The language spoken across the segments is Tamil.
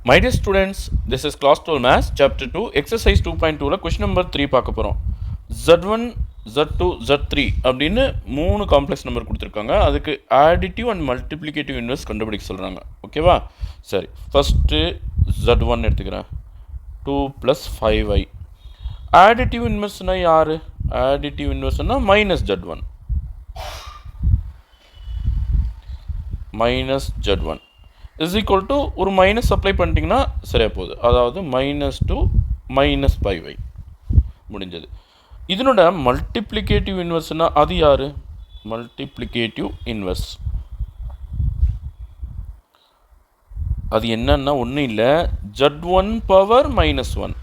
My dear students, this is class 12 maths chapter 2 exercise 2.2 question number 3 பார்க்க போறோம். Z1 Z2 Z3 அப்படினு மூணு காம்ப்ளெக்ஸ் நம்பர் கொடுத்திருக்காங்க. அதுக்கு additive and multiplicative inverse கண்டுபிடிக்க சொல்றாங்க. ஓகேவா? சரி. ஃபர்ஸ்ட் Z1 எடுத்துக்கிறேன். 2 plus 5i. additive inverse னா யாரு? additive inverse னா minus Z1. minus Z1 is equal to ஒரு மைனஸ் அப்ளை பண்ணிட்டீங்கன்னா சரியா போகுது. அதாவது மைனஸ் டூ மைனஸ் 5y முடிஞ்சது. இதனோட மல்டிப்ளிகேட்டிவ் இன்வெர்ஸ்னா அது யாரு? மல்டிப்ளிகேட்டிவ் இன்வெர்ஸ் அது என்னன்னா ஒன்றும் இல்லை, Z1 பவர் மைனஸ் 1.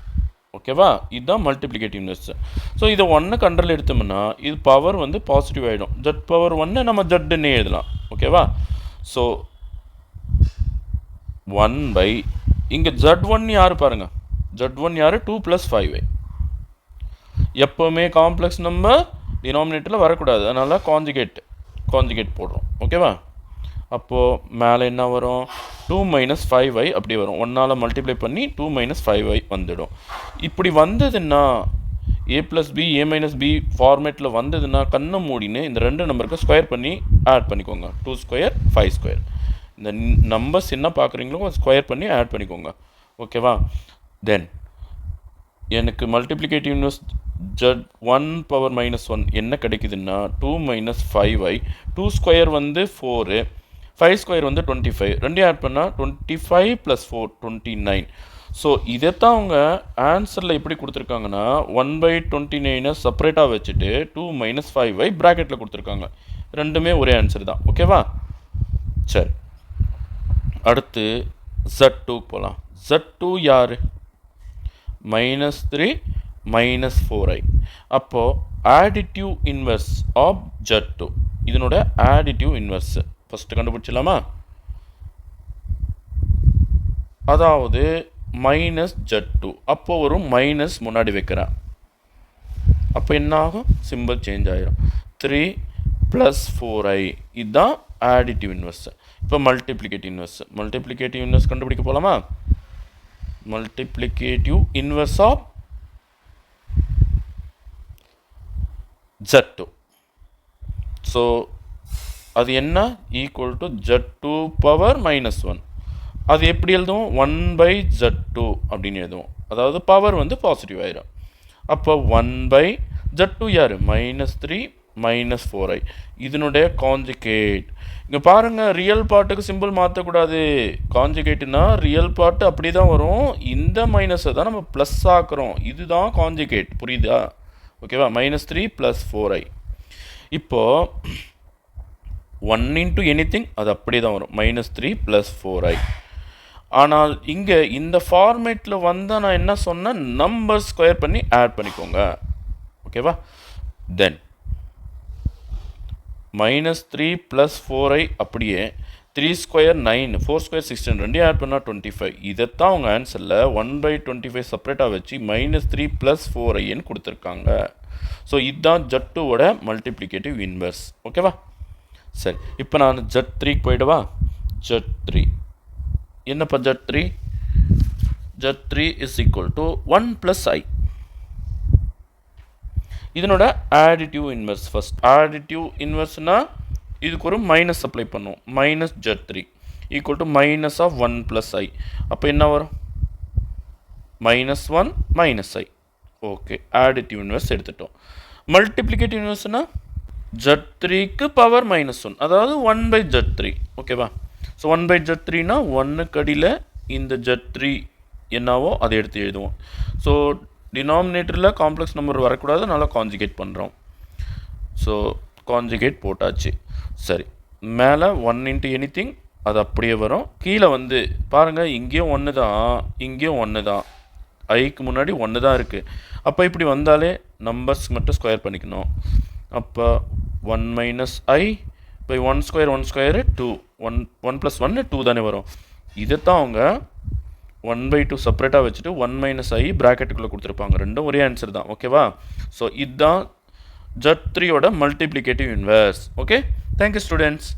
ஓகேவா? இதுதான் மல்டிப்ளிகேட்டிவ் இன்வெர்ஸ். ஸோ இதை ஒன்று கண்ட்ரோல் எடுத்தோம்னா இது பவர் வந்து பாசிட்டிவ் ஆகிடும். Z பவர் 1 நம்ம ஜட்னே எழுதலாம். ஓகேவா? ஸோ 1 by இங்கே Z1 யார் பாருங்க, Z1 யார்? 2 plus 5y. எப்போவுமே காம்ப்ளெக்ஸ் நம்பர் டினாமினேட்டரில் வரக்கூடாது, அதனால் காஞ்சுகேட் போடுறோம். ஓகேவா? அப்போது மேலே என்ன வரும்? 2 minus 5y அப்படி வரும். 1ஆல் மல்டிப்ளை பண்ணி 2 minus 5y வந்துடும். இப்படி வந்ததுன்னா a plus b a minus b ஃபார்மேட்டில் வந்ததுன்னா கண்ணை மூடின்னு இந்த ரெண்டு நம்பருக்கு ஸ்கொயர் பண்ணி ஆட் பண்ணிக்கோங்க. 2 square 5 square. இந்த நம்பர்ஸ் என்ன பார்க்குறீங்களோ ஸ்கொயர் பண்ணி ஆட் பண்ணிக்கோங்க. ஓகேவா? தென் எனக்கு multiplicative inverse Z1 power minus 1 என்ன கிடைக்குதுன்னா 2 minus 5y. 2 ஸ்கொயர் வந்து 4, 5 ஸ்கொயர் வந்து 25. ரெண்டையும் ஆட் பண்ணால் 25 + 4 29. ஸோ இதைத்தான் அவங்க ஆன்சரில் எப்படி கொடுத்துருக்காங்கன்னா 1/29 செப்பரேட்டாக வச்சுட்டு 2 minus 5y ப்ராக்கெட்டில் கொடுத்துருக்காங்க. ரெண்டுமே ஒரே ஆன்சர் தான். ஓகேவா? சரி, அடுத்து Z2 போகலாம். Z2 யார்? -3 -4i. அப்போது additive inverse of Z2, இதனோட additive inverse ஃபஸ்ட்டு கண்டுபிடிச்சிடலாமா? அதாவது -Z2 அப்போது ஒரு மைனஸ் முன்னாடி வைக்கிறேன். அப்போ என்ன ஆகும்? சிம்பிள் சேஞ்ச் ஆகிடும். 3 + 4i இதுதான் additive inverse. இப்போ மல்டிப்ளிகேட்டிவ் இன்வெர்ஸ் கண்டுபிடிக்க போகலாமா? Multiplicative inverse of Z2. So அது என்ன? Equal to Z2 power minus 1. அது எப்படி எழுதுவோம்? 1/Z2 அப்படின்னு எழுதுவோம். அதாவது பவர் வந்து பாசிட்டிவ் ஆயிடும். அப்போ 1/Z2 யார்? -3 -4i. இதனுடைய காஞ்சுகேட். இங்கே பாருங்கள், ரியல் பார்ட்டுக்கு சிம்பிள் மாற்றக்கூடாது. காஞ்சுகேட்டுனா ரியல் பார்ட்டு அப்படி தான் வரும். இந்த மைனஸை தான் நம்ம ப்ளஸ் ஆக்குறோம். இதுதான் காஞ்சுகேட். புரியுதா? ஓகேவா? -3 + 4i. இப்போது 1 into anything அது அப்படி தான் வரும். -3 + 4i. ஆனால் இங்கே இந்த ஃபார்மேட்டில் வந்தால் நான் என்ன சொன்னேன்? நம்பர் ஸ்கொயர் பண்ணி ஆட் பண்ணிக்கோங்க. ஓகேவா? தென் -3 + 4i அப்படியே 3 ஸ்கொயர் 9, 4 ஸ்கொயர் 16 ரெண்டையும் ஆட் பண்ணால் 25. இதைத்தான் அவங்க ஆன்சரில் 1/25 செப்பரேட்டாக வச்சு -3 + 4iன்னு கொடுத்துருக்காங்க. ஸோ இதுதான் Z2வோட மல்டிப்ளிகேட்டிவ் இன்வெர்ஸ். ஓகேவா? சரி, இப்போ நான் Z3க்கு போயிடுவா. Z3 என்னப்பா? Z3 is equal to 1 + i. இதனோட additive inverse ஃபர்ஸ்ட். additive inverseனா இதுக்கு ஒரு மைனஸ் அப்ளை பண்ணுவோம். -Z3 equal to minus of 1 + i. அப்போ என்ன வரும்? -1 - i. ஓகே, additive inverse எடுத்துட்டோம். மல்டிப்ளிகேட்டிவ் இன்வெர்ஸ்னா Z3க்கு பவர் -1, அதாவது 1/Z3. ஓகேவா? ஸோ 1/Z3னா 1க்கு அடியில் இந்த Z3 என்னவோ அதை எடுத்து எழுதுவோம். ஸோ டினாமினேட்டரில் காம்ப்ளெக்ஸ் நம்பர் வரக்கூடாது, நல்லா காஞ்சுகேட் பண்ணுறோம். ஸோ காஞ்சுகேட் போட்டாச்சு. சரி, மேலே 1 into anything அது அப்படியே வரும். கீழே வந்து பாருங்கள், இங்கேயும் 1 தான், இங்கேயும் 1 தான். ஐக்கு முன்னாடி 1 தான் இருக்குது. அப்போ இப்படி வந்தாலே நம்பர்ஸ் மட்டும் ஸ்கொயர் பண்ணிக்கணும். அப்போ 1 - i by 1 square 1 square 2. 1 + 1 2 தானே வரும். இதைத்தான் அவங்க 1/2 செப்பரேட்டாக வச்சுட்டு 1 - i ப்ராக்கெட்டுக்குள்ளே கொடுத்துருப்பாங்க. ரெண்டும் ஒரே ஆன்சர் தான். ஓகேவா? ஸோ இதுதான் Z3யோட multiplicative inverse. Okay, thank you students.